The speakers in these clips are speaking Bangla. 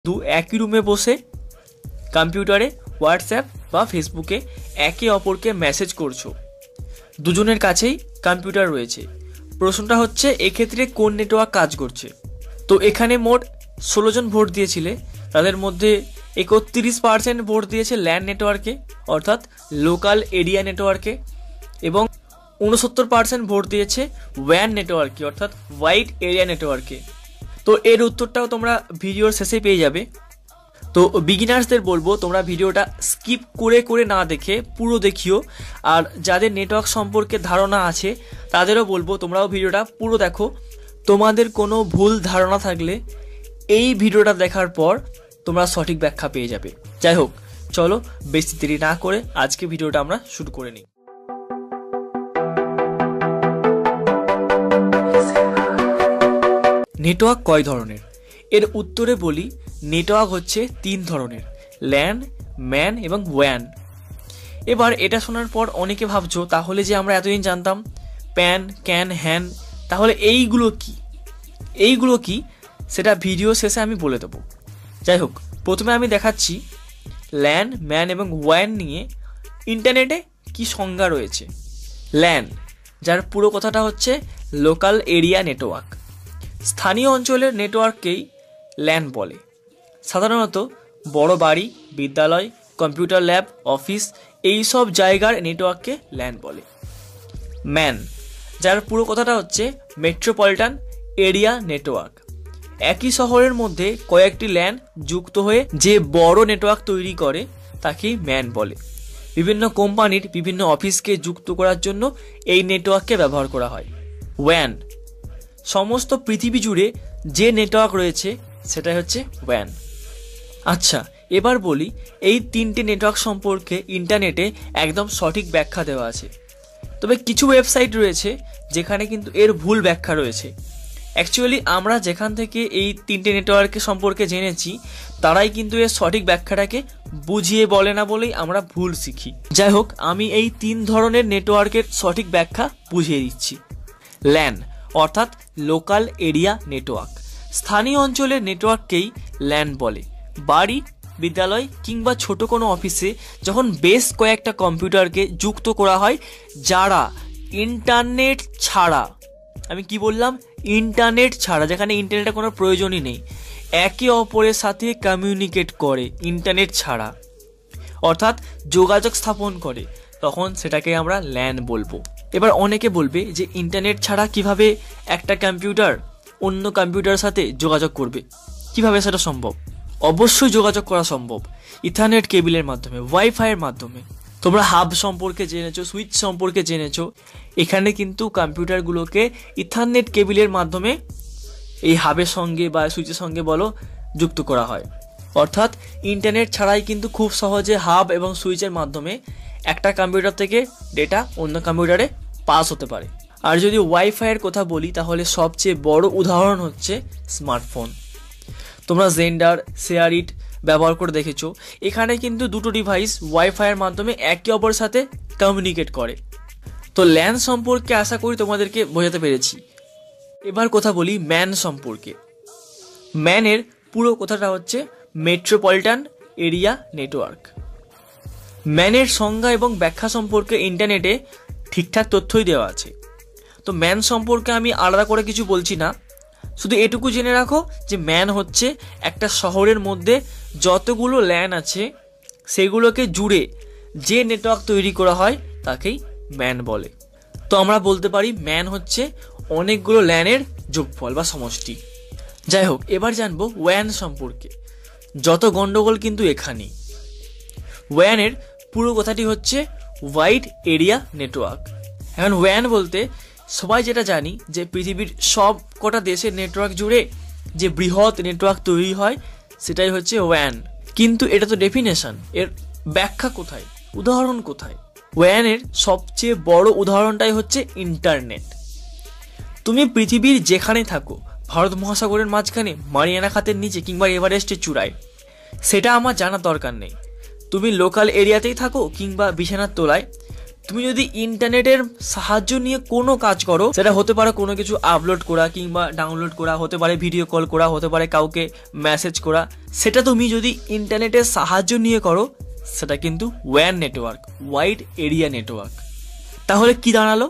একই রুমে বসে কম্পিউটারে হোয়াটসঅ্যাপ বা ফেসবুকে একে অপরকে মেসেজ করছো, দুজনের কাছেই কম্পিউটার রয়েছে। প্রশ্নটা হচ্ছে এক্ষেত্রে কোন নেটওয়ার্ক কাজ করছে? তো এখানে মোট 16 জন ভোট দিয়েছিলে, তাদের মধ্যে 31% ভোট দিয়েছে ল্যান নেটওয়ার্কে অর্থাৎ লোকাল এরিয়া নেটওয়ার্কে, এবং 69% ভোট দিয়েছে ওয়্যান নেটওয়ার্কে অর্থাৎ ওয়াইড এরিয়া নেটওয়ার্কে। তো এর উত্তরটাও তোমরা ভিডিওর শেষে পেয়ে যাবে। তো বিগিনার্সদের বলবো তোমরা ভিডিওটা স্কিপ করে করে না দেখে পুরো দেখিও, আর যাদের নেটওয়ার্ক সম্পর্কে ধারণা আছে তাদেরও বলবো তোমরাও ভিডিওটা পুরো দেখো। তোমাদের কোনো ভুল ধারণা থাকলে এই ভিডিওটা দেখার পর তোমরা সঠিক ব্যাখ্যা পেয়ে যাবে। যাই হোক, চলো বেশি দেরি না করে আজকে ভিডিওটা আমরা শুরু করে নিই। নেটওয়ার্ক কয় ধরনের? এর উত্তরে বলি নেটওয়ার্ক হচ্ছে 3 ধরনের, ল্যান, ম্যান এবং ওয়্যান। এবার এটা শোনার পর অনেকে ভাবছো তাহলে যে আমরা এতদিন জানতাম প্যান, ক্যান, হ্যান, তাহলে এইগুলো কি সেটা ভিডিও শেষে আমি বলে দেবো। যাই হোক, প্রথমে আমি দেখাচ্ছি ল্যান, ম্যান এবং ওয়্যান নিয়ে ইন্টারনেটে কি সংজ্ঞা রয়েছে। ল্যান, যার পুরো কথাটা হচ্ছে লোকাল এরিয়া নেটওয়ার্ক। স্থানীয় অঞ্চলের নেটওয়ার্ককেই ল্যান বলে। সাধারণত বড় বাড়ি, বিদ্যালয়, কম্পিউটার ল্যাব, অফিস এই সব জায়গার নেটওয়ার্ককে ল্যান বলে। ম্যান, যার পুরো কথাটা হচ্ছে মেট্রোপলিটন এরিয়া নেটওয়ার্ক। একই শহরের মধ্যে কয়েকটি ল্যান যুক্ত হয়ে যে বড় নেটওয়ার্ক তৈরি করে তাকে ম্যান বলে। বিভিন্ন কোম্পানির বিভিন্ন অফিসকে যুক্ত করার জন্য এই নেটওয়ার্ককে ব্যবহার করা হয়। ওয়্যান, সমস্ত পৃথিবী জুড়ে যে নেটওয়ার্ক রয়েছে সেটাই হচ্ছে ওয়্যান। আচ্ছা, এবার বলি এই 3টে নেটওয়ার্ক সম্পর্কে ইন্টারনেটে একদম সঠিক ব্যাখ্যা দেওয়া আছে, তবে কিছু ওয়েবসাইট রয়েছে যেখানে কিন্তু এর ভুল ব্যাখ্যা রয়েছে। অ্যাকচুয়ালি আমরা যেখান থেকে এই 3টে নেটওয়ার্কের সম্পর্কে জেনেছি তারাই কিন্তু এর সঠিক ব্যাখ্যাটাকে বুঝিয়ে বলে না বলেই আমরা ভুল শিখি। যাই হোক, আমি এই 3 ধরনের নেটওয়ার্কের সঠিক ব্যাখ্যা বুঝিয়ে দিচ্ছি। ল্যান অর্থাৎ লোকাল এরিয়া নেটওয়ার্ক। স্থানীয় অঞ্চলের নেটওয়ার্ককেই ল্যান বলে। বাড়ি, বিদ্যালয় কিংবা ছোট কোনো অফিসে যখন বেশ কয়েকটা কম্পিউটারকে যুক্ত করা হয় যারা ইন্টারনেট ছাড়া, আমি কি বললাম, ইন্টারনেট ছাড়া, যেখানে ইন্টারনেটের কোনো প্রয়োজনই নেই, একে অপরের সাথে কমিউনিকেট করে ইন্টারনেট ছাড়া অর্থাৎ যোগাযোগ স্থাপন করে, তখন সেটাকে আমরা ল্যান বলবো। এবার অনেকে বলবে যে ইন্টারনেট ছাড়া কিভাবে একটা কম্পিউটার অন্য কম্পিউটারের সাথে যোগাযোগ করবে, কিভাবে সেটা সম্ভব? অবশ্যই যোগাযোগ করা সম্ভব ইথারনেট কেবিলের মাধ্যমে, ওয়াইফাইয়ের মাধ্যমে। তোমরা হাব সম্পর্কে জেনেছো, সুইচ সম্পর্কে জেনেছো। এখানে কিন্তু কম্পিউটারগুলোকে ইথারনেট কেবিলের মাধ্যমে এই হাবের সঙ্গে বা সুইচের সঙ্গে বলো যুক্ত করা হয়। অর্থাৎ ইন্টারনেট ছাড়াই কিন্তু খুব সহজে হাব এবং সুইচের মাধ্যমে একটা কম্পিউটার থেকে ডেটা অন্য কম্পিউটারে পাস হতে পারে। আর যদি ওয়াইফাইয়ের কথা বলি তাহলে সবচেয়ে বড় উদাহরণ হচ্ছে স্মার্টফোন। তোমরা জেন্ডার, শেয়ার ইট ব্যবহার করে দেখেছো। এখানে কিন্তু দুটো ডিভাইস ওয়াইফাইয়ের মাধ্যমে একে অপরের সাথে কমিউনিকেট করে। তো ল্যান সম্পর্কে আশা করি তোমাদেরকে বোঝাতে পেরেছি। এবার কথা বলি ম্যান সম্পর্কে। ম্যানের পুরো কথাটা হচ্ছে মেট্রোপলিটন এরিয়া নেটওয়ার্ক। ম্যানের সংজ্ঞা এবং ব্যাখ্যা সম্পর্কে ইন্টারনেটে ঠিকঠাক তথ্যই দেওয়া আছে। তো ম্যান সম্পর্কে আমি আলাদা করে কিছু বলছি না, শুধু এটুকু জেনে রাখো যে ম্যান হচ্ছে একটা শহরের মধ্যে যতগুলো ল্যান আছে সেগুলোকে জুড়ে যে নেটওয়ার্ক তৈরি করা হয় তাকেই ম্যান বলে। তো আমরা বলতে পারি ম্যান হচ্ছে অনেকগুলো ল্যানের যোগফল বা সমষ্টি। যাই হোক, এবার জানবো ওয়্যান সম্পর্কে। যত গন্ডগোল কিন্তু এখানেই। ওয়্যানের পুরো কথাটি হচ্ছে ওয়াইড এরিয়া নেটওয়ার্ক। এখন ওয়্যান বলতে সবাই যেটা জানি যে পৃথিবীর সব কটা দেশের নেটওয়ার্ক জুড়ে যে বৃহৎ নেটওয়ার্ক তৈরি হয় সেটাই হচ্ছে ওয়্যান। কিন্তু এটা তো ডেফিনেশন, এর ব্যাখ্যা কোথায়, উদাহরণ কোথায়? ওয়্যানের সবচেয়ে বড় উদাহরণটাই হচ্ছে ইন্টারনেট। তুমি পৃথিবীর যেখানে থাকো, ভারত মহাসাগরের মাঝখানে, মারিয়ানা খাতের নিচে কিংবা এভারেস্টের চূড়ায়, সেটা আমার জানার দরকার নেই। তুমি লোকাল এরিয়াতেই থাকো কিংবা বিছানার তলায়, তুমি যদি ইন্টারনেটের সাহায্য নিয়ে কোনো কাজ করো, সেটা হতে পারে কোনো কিছু আপলোড করা কিংবা ডাউনলোড করা, হতে পারে ভিডিও কল করা, হতে পারে কাউকে মেসেজ করা, সেটা তুমি যদি ইন্টারনেটের সাহায্য নিয়ে করো, সেটা কিন্তু ওয়্যান নেটওয়ার্ক, ওয়াইড এরিয়া নেটওয়ার্ক। তাহলে কি দাঁড়ালো?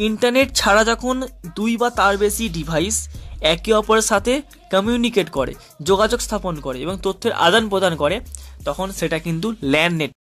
ইন্টারনেট ছাড়া যখন দুই বা তার বেশি ডিভাইস একে অপরের সাথে কমিউনিকেট করে, যোগাযোগ স্থাপন করে এবং তথ্যের আদান প্রদান করে, তখন সেটা কিন্তু ল্যান নেট।